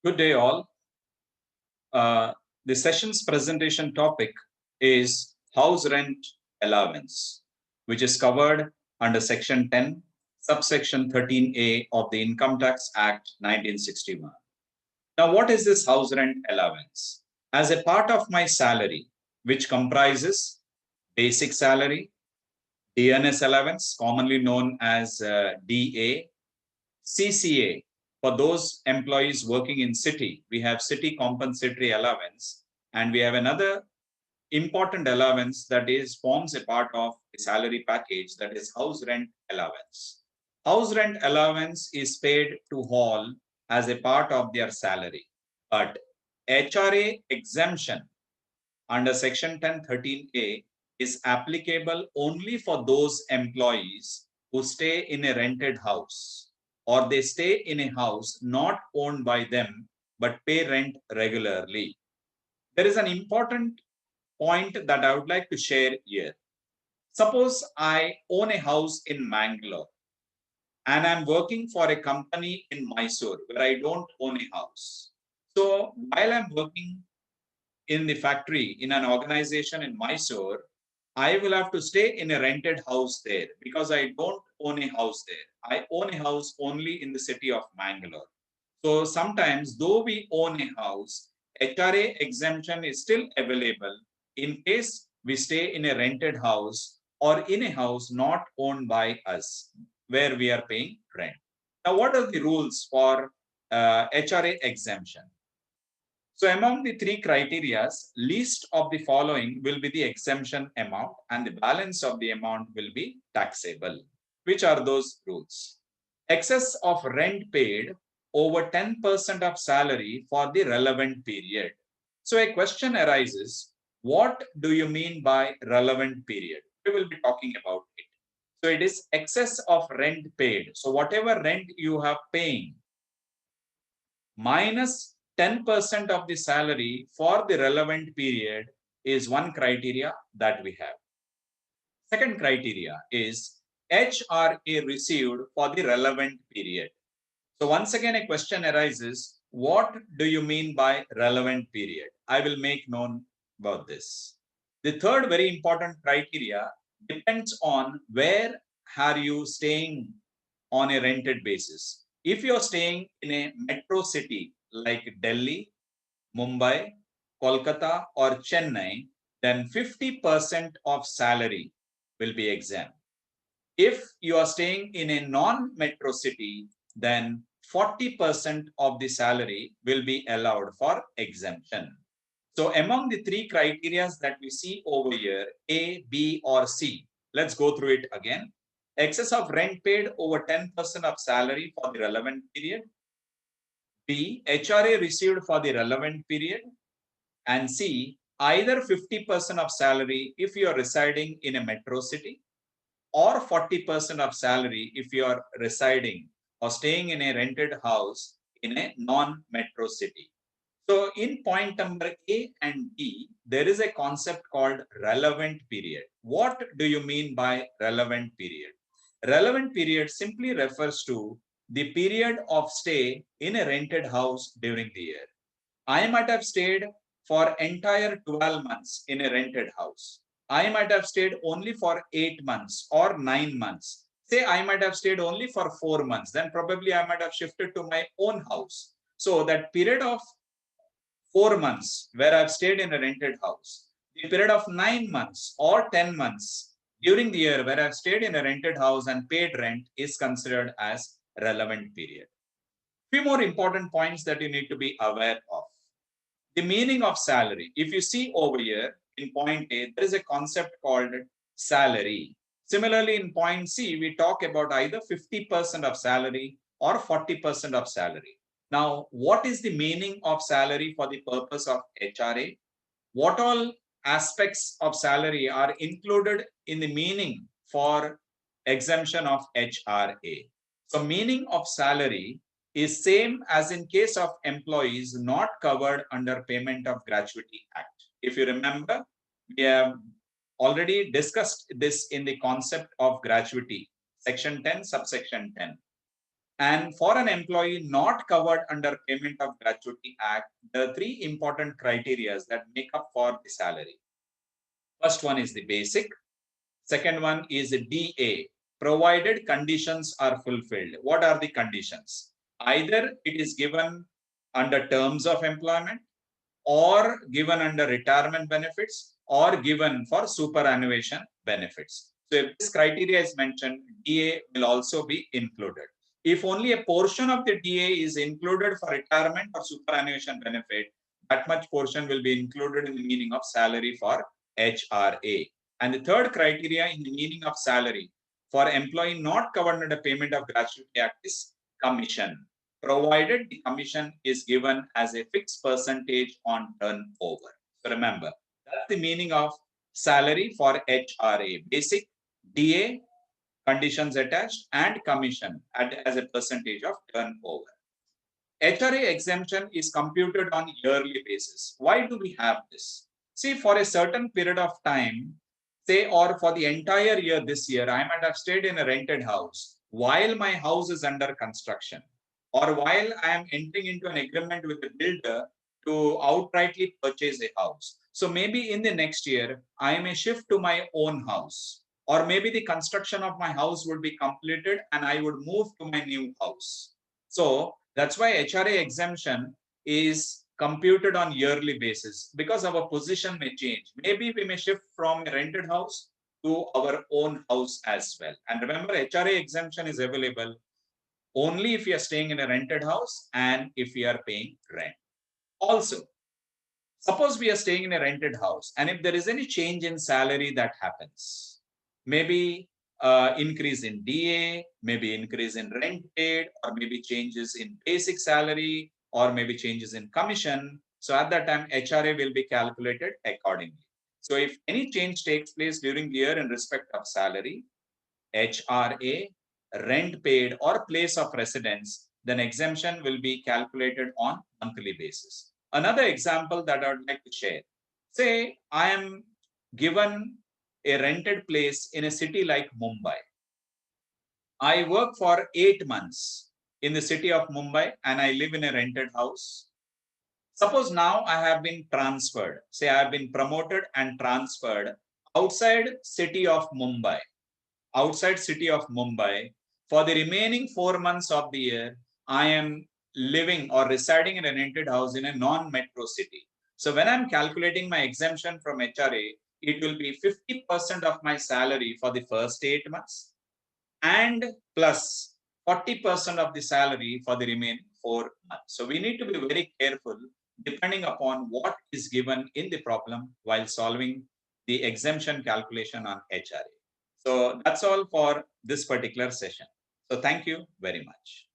Good day, all. The session's presentation topic is house rent allowance, which is covered under Section 10, subsection 13A of the Income Tax Act 1961. Now, what is this house rent allowance? As a part of my salary, which comprises basic salary, DNS allowance, commonly known as DA, CCA, for those employees working in city, we have city compensatory allowance, and we have another important allowance that is forms a part of the salary package, that is house rent allowance. House rent allowance is paid to all as a part of their salary, but HRA exemption under section 1013A is applicable only for those employees who stay in a rented house, or they stay in a house not owned by them but pay rent regularly. There is an important point that I would like to share here. Suppose I own a house in Mangalore and I'm working for a company in Mysore where I don't own a house. So while I'm working in the factory in an organization in Mysore, I will have to stay in a rented house there because I don't own a house there. I own a house only in the city of Mangalore. So sometimes, though we own a house, HRA exemption is still available in case we stay in a rented house or in a house not owned by us where we are paying rent. Now, what are the rules for HRA exemption? So among the three criteria, least of the following will be the exemption amount and the balance of the amount will be taxable. Which are those rules? Excess of rent paid over 10% of salary for the relevant period. So a question arises, what do you mean by relevant period? We will be talking about it. So it is excess of rent paid. So whatever rent you have paying minus 10% of the salary for the relevant period is one criteria that we have. Second criteria is HRA received for the relevant period. So once again, a question arises, what do you mean by relevant period? I will make known about this. The third very important criteria depends on where are you staying on a rented basis. If you're staying in a metro city like Delhi, Mumbai, Kolkata, or Chennai, then 50% of salary will be exempt. If you are staying in a non-metro city, then 40% of the salary will be allowed for exemption. So among the three criteria that we see over here, A, B, or C, let's go through it again. Excess of rent paid over 10% of salary for the relevant period. B, HRA received for the relevant period. And C, either 50% of salary if you are residing in a metro city, or 40% of salary if you are residing or staying in a rented house in a non-metro city. So in point number A and B, there is a concept called relevant period. What do you mean by relevant period? Relevant period simply refers to the period of stay in a rented house during the year. I might have stayed for entire 12 months in a rented house. I might have stayed only for 8 months or 9 months. Say I might have stayed only for 4 months. Then probably I might have shifted to my own house. So that period of 4 months where I've stayed in a rented house, the period of 9 months or 10 months during the year where I've stayed in a rented house and paid rent is considered as relevant period. Few more important points that you need to be aware of. The meaning of salary. If you see over here in point A, there is a concept called salary. Similarly, in point C, we talk about either 50% of salary or 40% of salary. Now, what is the meaning of salary for the purpose of HRA? What all aspects of salary are included in the meaning for exemption of HRA? So, meaning of salary is same as in case of employees not covered under Payment of Gratuity Act. If you remember, we have already discussed this in the concept of gratuity, section 10, subsection 10. And for an employee not covered under Payment of Gratuity Act, there are three important criteria that make up for the salary. First one is the basic. Second one is DA, provided conditions are fulfilled. What are the conditions? Either it is given under terms of employment, or given under retirement benefits, or given for superannuation benefits. So if this criteria is mentioned, DA will also be included. If only a portion of the DA is included for retirement or superannuation benefit, that much portion will be included in the meaning of salary for HRA. And the third criteria in the meaning of salary for employee not covered under Payment of Gratuity Act is commission, provided the commission is given as a fixed percentage on turnover. So remember, that's the meaning of salary for HRA: basic, DA, conditions attached, and commission as a percentage of turnover. HRA exemption is computed on yearly basis. Why do we have this? See, for a certain period of time, say, or for the entire year this year, I might have stayed in a rented house while my house is under construction, or while I am entering into an agreement with the builder to outrightly purchase a house. So maybe in the next year, I may shift to my own house, or maybe the construction of my house would be completed and I would move to my new house. So that's why HRA exemption is computed on yearly basis, because our position may change. Maybe we may shift from a rented house to our own house as well. And remember, HRA exemption is available only if you are staying in a rented house and if you are paying rent. Also, suppose we are staying in a rented house, and if there is any change in salary that happens, maybe increase in DA, maybe increase in rent paid, or maybe changes in basic salary, or maybe changes in commission. So at that time, HRA will be calculated accordingly. So if any change takes place during the year in respect of salary, HRA, rent paid, or place of residence, then exemption will be calculated on monthly basis. Another example that I would like to share. Say I am given a rented place in a city like Mumbai. I work for 8 months in the city of Mumbai and I live in a rented house. Suppose now I have been transferred, say I have been promoted and transferred outside city of Mumbai for the remaining 4 months of the year. I am living or residing in a rented house in a non-metro city. So when I'm calculating my exemption from HRA, it will be 50% of my salary for the first 8 months and plus 40% of the salary for the remaining 4 months. So we need to be very careful depending upon what is given in the problem while solving the exemption calculation on HRA. So that's all for this particular session. So thank you very much.